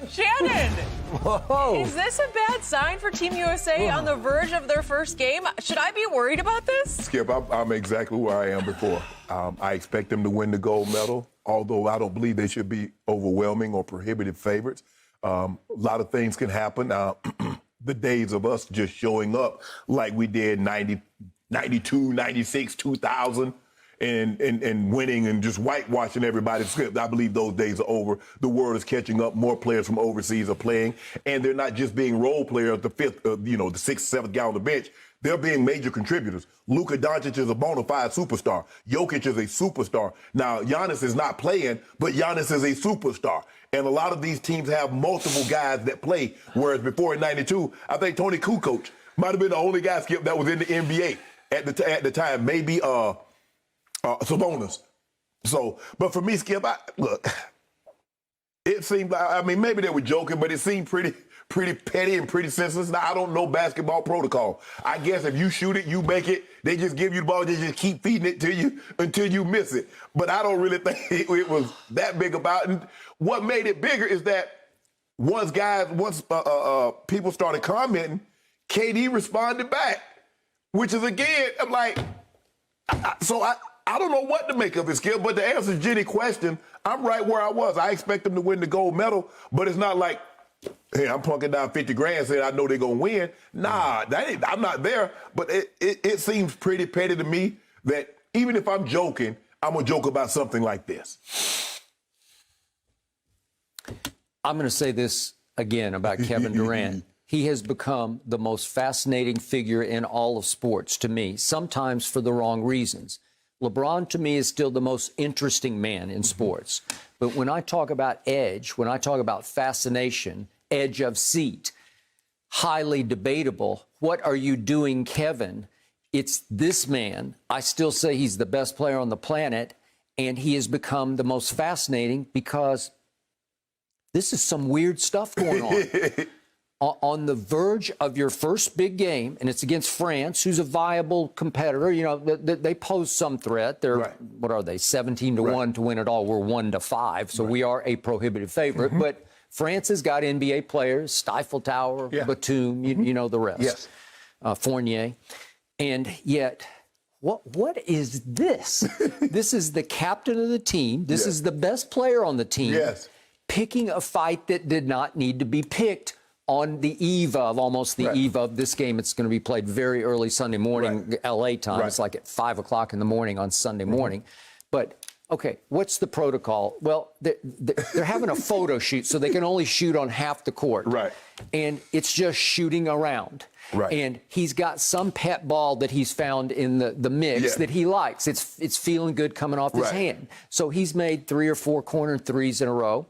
Shannon, Whoa. is this a bad sign for Team USA on the verge of their first game? Should I be worried about this? Skip, I'm exactly where I am before. I expect them to win the gold medal, although I don't believe they should be overwhelming or prohibitive favorites. A lot of things can happen. The days of us just showing up like we did 90, 92, 96, 2000, and winning and just whitewashing everybody's script. I believe those days are over. The world is catching up. More players from overseas are playing, and they're not just being role players, the fifth, the sixth, seventh guy on the bench. They're being major contributors. Luka Doncic is a bona fide superstar. Jokic is a superstar. Now, Giannis is not playing, but Giannis is a superstar. And a lot of these teams have multiple guys that play, whereas before in 92, I think Tony Kukoc might have been the only guy, Skip, that was in the NBA at the time. Maybe Sabonis. So, but for me, Skip, look, it seemed like, I mean, maybe they were joking, but it seemed pretty petty and pretty senseless. Now, I don't know basketball protocol. I guess if you shoot it, you make it. They just give you the ball. They just keep feeding it to you until you miss it. But I don't really think it was that big about it. And what made it bigger is that once people started commenting, KD responded back, which is, again, I'm like, I don't know what to make of it, Skip, but to answer Jenny's question, I'm right where I was. I expect them to win the gold medal, but it's not like, hey, I'm plunking down 50 grand saying I know they're going to win. Nah, I'm not there. But it seems pretty petty to me that even if I'm joking, I'm going to joke about something like this. I'm going to say this again about Kevin Durant. He has become the most fascinating figure in all of sports to me, sometimes for the wrong reasons. LeBron, to me, is still the most interesting man in sports. But when I talk about edge, when I talk about fascination, edge of seat, highly debatable, what are you doing, Kevin? It's this man. I still say he's the best player on the planet, and he has become the most fascinating because this is some weird stuff going on. On the verge of your first big game, and it's against France, who's a viable competitor. You know, they pose some threat. They're, right. What are they, 17-1 to win it all? We're 1-5, so we are a prohibitive favorite. But France has got NBA players, Stifle Tower, Batum, you know the rest, Fournier. And yet, what is this? This is the captain of the team. This is the best player on the team, picking a fight that did not need to be picked on the eve of, almost the eve of this game. It's going to be played very early Sunday morning, LA time. It's like at 5 o'clock in the morning on Sunday morning. But, okay, what's the protocol? Well, they're having a photo shoot, so they can only shoot on half the court. And it's just shooting around. And he's got some pet ball that he's found in the mix that he likes. It's feeling good coming off his hand. So he's made 3 or 4 corner threes in a row.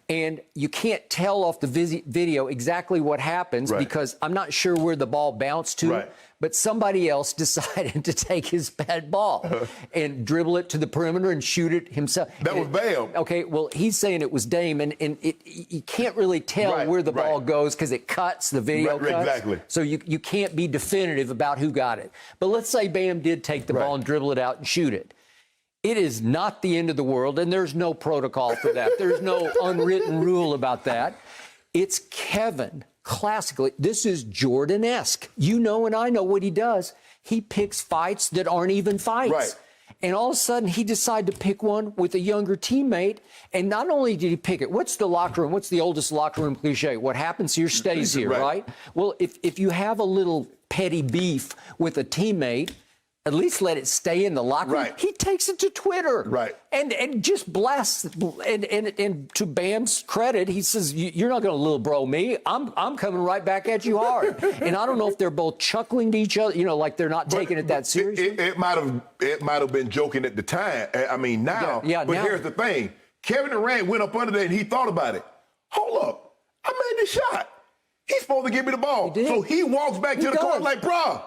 And you can't tell off the video exactly what happens because I'm not sure where the ball bounced to. But somebody else decided to take his bad ball and dribble it to the perimeter and shoot it himself. That was Bam. Okay, well, he's saying it was Dame, and you can't really tell where the ball goes because it cuts, the video cuts. Exactly. So you can't be definitive about who got it. But let's say Bam did take the ball and dribble it out and shoot it. It is not the end of the world, and there's no protocol for that. There's no unwritten rule about that. It's Kevin. Classically, this is Jordan-esque. You know, and I know what he does. He picks fights that aren't even fights. And all of a sudden, he decided to pick one with a younger teammate. And not only did he pick it, what's the locker room? What's the oldest locker room cliche? What happens here stays here, right? Well, if you have a little petty beef with a teammate, at least let it stay in the locker room. He takes it to Twitter. And just blasts. And to Bam's credit, he says, you're not going to little bro me. I'm coming right back at you hard. And I don't know if they're both chuckling to each other, you know, like they're not taking it that seriously. It might have been joking at the time. I mean, now. But here's the thing. Kevin Durant went up under there and he thought about it. Hold up. I made the shot. He's supposed to give me the ball. So he walks back to the court like, bruh.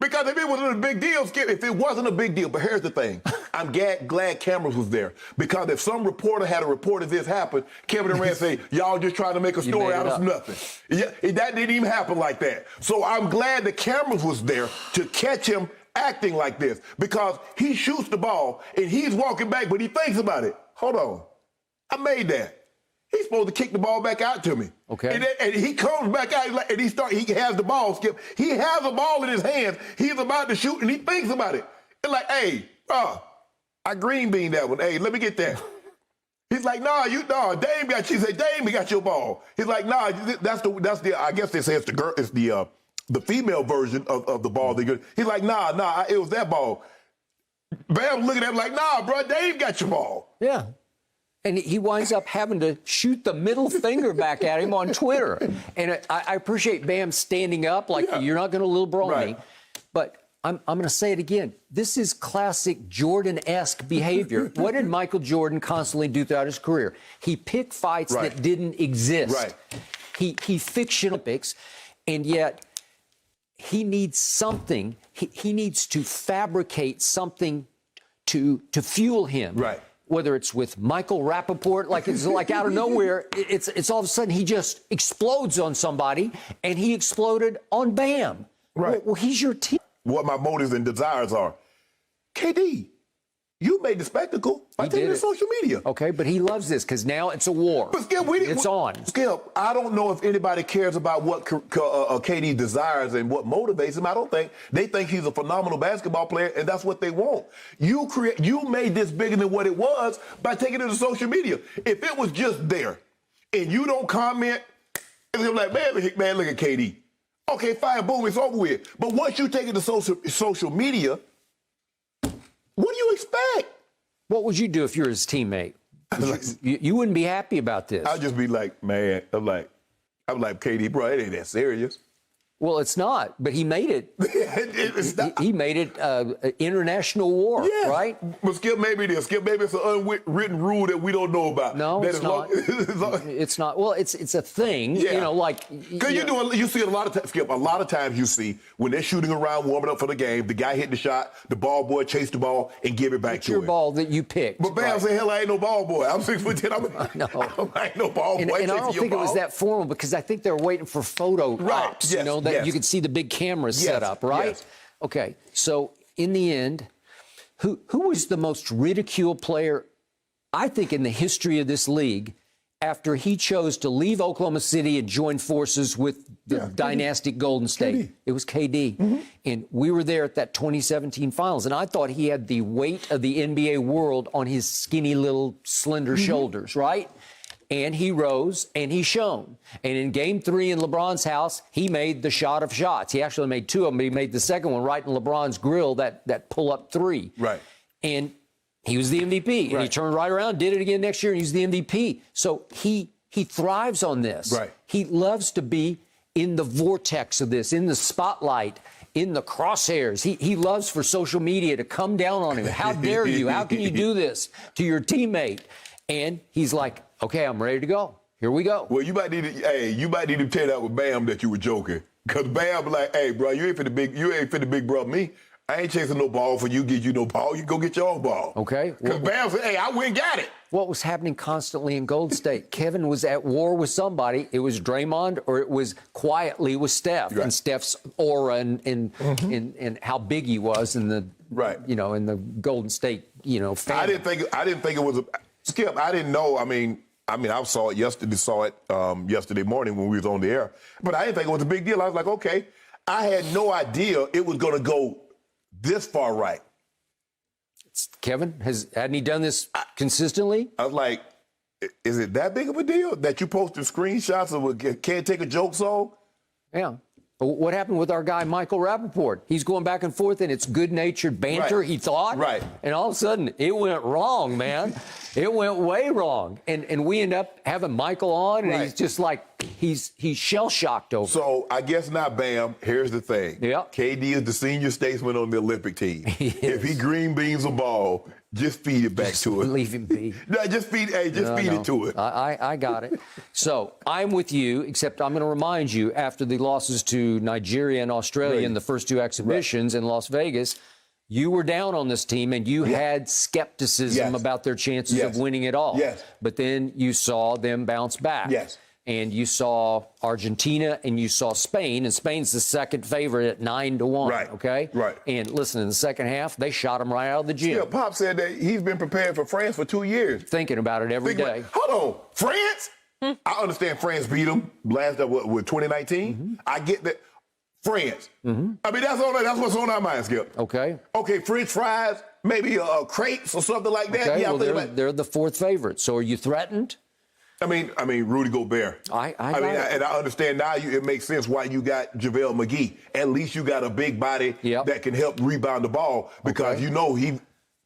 Because if it wasn't a big deal, Skip, if it wasn't a big deal, but here's the thing. I'm glad cameras was there. Because if some reporter had reported this happened, Kevin Durant say, y'all just trying to make a story out of nothing. That didn't even happen like that. So I'm glad the cameras was there to catch him acting like this. Because he shoots the ball, and he's walking back, but he thinks about it. Hold on. I made that. He's supposed to kick the ball back out to me. Okay. And he comes back out and he has the ball, Skip. He has the ball in his hands. He's about to shoot and he thinks about it. It's like, hey, I green bean that one. Hey, let me get that. He's like, Dame got you. He said, Dame got your ball. He's like, that's the I guess they say it's the female version of the ball. He's like, it was that ball. Bam looking at him like, bro, Dave got your ball. Yeah. And he winds up having to shoot the middle finger back at him on Twitter. And I appreciate Bam standing up like, you're not going to little bro me. But I'm going to say it again. This is classic Jordan-esque behavior. What did Michael Jordan constantly do throughout his career? He picked fights that didn't exist. Right. He fictionalized Olympics, and yet he needs something. He needs to fabricate something to fuel him. Right. Whether it's with Michael Rappaport, like it's like out of nowhere, it's all of a sudden he just explodes on somebody, and he exploded on Bam. Right. Well, he's your team. What my motives and desires are. KD, you made the spectacle by taking to social media. Okay, but he loves this because now it's a war. But Skip, it's on. Skip, I don't know if anybody cares about what KD desires and what motivates him. I don't think. They think he's a phenomenal basketball player, and that's what they want. You made this bigger than what it was by taking it to social media. If it was just there, and you don't comment, it's like, man, look at KD. Okay, fine, boom, it's over with. But once you take it to social media, what do you expect? What would you do if you're his teammate? You wouldn't be happy about this. I'd just be like, man, I'm like, KD, bro, it ain't that serious. Well, it's not, but he made it. It's not. He made it international war, right? But Skip, maybe it's an unwritten rule that we don't know about. No, it's not. It's not. Well, it's a thing, like. Because you see a lot of times, Skip, a lot of times you see when they're shooting around, warming up for the game, the guy hit the shot, the ball boy chase the ball and give it back to him. Your ball that you picked. But Bam said, hell, I ain't no ball boy. I'm 6'10". I ain't no ball boy. And I don't think it was that formal because I think they were waiting for photo ops, that you could see the big cameras set up, right? Yes. Okay, so in the end, who was the most ridiculed player, I think, in the history of this league after he chose to leave Oklahoma City and join forces with the dynastic Golden State? KD. It was KD. Mm-hmm. And we were there at that 2017 finals, and I thought he had the weight of the NBA world on his skinny little slender shoulders, right? And he rose and he shone. And in game 3 in LeBron's house, he made the shot of shots. He actually made 2 of them, but he made the second one right in LeBron's grill, that pull-up 3. Right. And he was the MVP. And he turned right around, did it again next year, and he's the MVP. So he thrives on this. Right. He loves to be in the vortex of this, in the spotlight, in the crosshairs. He loves for social media to come down on him. How dare you? How can you do this to your teammate? And he's like, okay, I'm ready to go. Here we go. Well, you might need to tell that with Bam that you were joking. Because Bam like, hey, bro, you ain't finna big brother me. I ain't chasing no ball for you, get you no ball. You go get your own ball. Okay. Because Bam said, hey, I went and got it. What was happening constantly in Golden State? Kevin was at war with somebody. It was Draymond or it was quietly with Steph. Right. And Steph's aura and how big he was in the in the Golden State, family. I didn't think it was Skip, I didn't know. I mean, I saw it yesterday morning when we was on the air, but I didn't think it was a big deal. I was like, okay, I had no idea it was going to go this far right. Kevin, hadn't he done this consistently? I was like, is it that big of a deal that you posted screenshots of a can't take a joke song? Yeah. What happened with our guy, Michael Rappaport? He's going back and forth, and it's good-natured banter, he thought. Right. And all of a sudden, it went wrong, man. It went way wrong. And we end up having Michael on, and he's just like, he's shell-shocked over it. So I guess not, Bam. Here's the thing. Yeah. KD is the senior statesman on the Olympic team. If he green beans a ball, just feed it back to it. Leave him be. No, just feed it to it. I got it. So I'm with you, except I'm going to remind you, after the losses to Nigeria and Australia in the first 2 exhibitions in Las Vegas, you were down on this team and you had skepticism about their chances of winning it all. Yes. But then you saw them bounce back. Yes. And you saw Argentina and you saw Spain, and Spain's the second favorite at 9-1. Right. Okay? Right. And listen, in the second half, they shot them right out of the gym. Yeah, Pop said that he's been preparing for France for 2 years. Thinking about it every day. Hold on, France? I understand France beat them last with 2019. I get that. France. I mean, that's what's on our mind, Skip. Okay. Okay, French fries, maybe crepes or something like that. Okay, Yeah, well, they're the fourth favorite. So are you threatened? I mean, Rudy Gobert. I and I understand now. It makes sense why you got JaVale McGee. At least you got a big body that can help rebound the ball because you know he.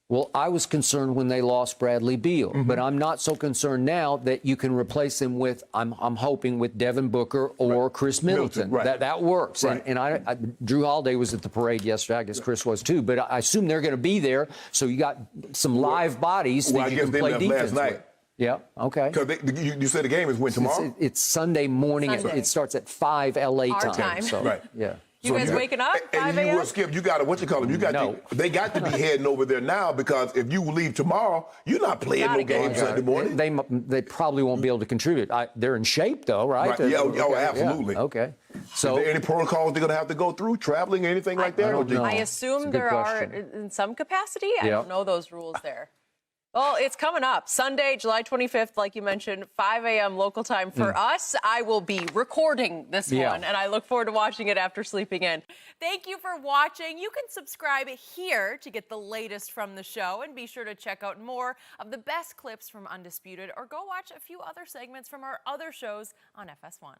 Well, I was concerned when they lost Bradley Beal, but I'm not so concerned now that you can replace him with, I'm hoping, with Devin Booker or Chris Middleton. That works. And I Drew Holiday was at the parade yesterday. I guess Chris was too. But I assume they're going to be there. So you got some live bodies that you can play defense with. Yeah, okay. Because you said the game is when tomorrow? It's Sunday morning. It starts at 5 L.A. Our time. So, yeah. You guys waking up? And you will Skip. You got to they got to be heading over there now because if you leave tomorrow, you're not playing no game Sunday morning. They probably won't be able to contribute. They're in shape though, right? Absolutely. Yeah. Okay. So, is there any protocols they're going to have to go through, traveling, anything like that? I assume there are in some capacity. I don't know those rules there. Well, it's coming up. Sunday, July 25th, like you mentioned, 5 a.m. local time for us. I will be recording this one, and I look forward to watching it after sleeping in. Thank you for watching. You can subscribe here to get the latest from the show, and be sure to check out more of the best clips from Undisputed, or go watch a few other segments from our other shows on FS1.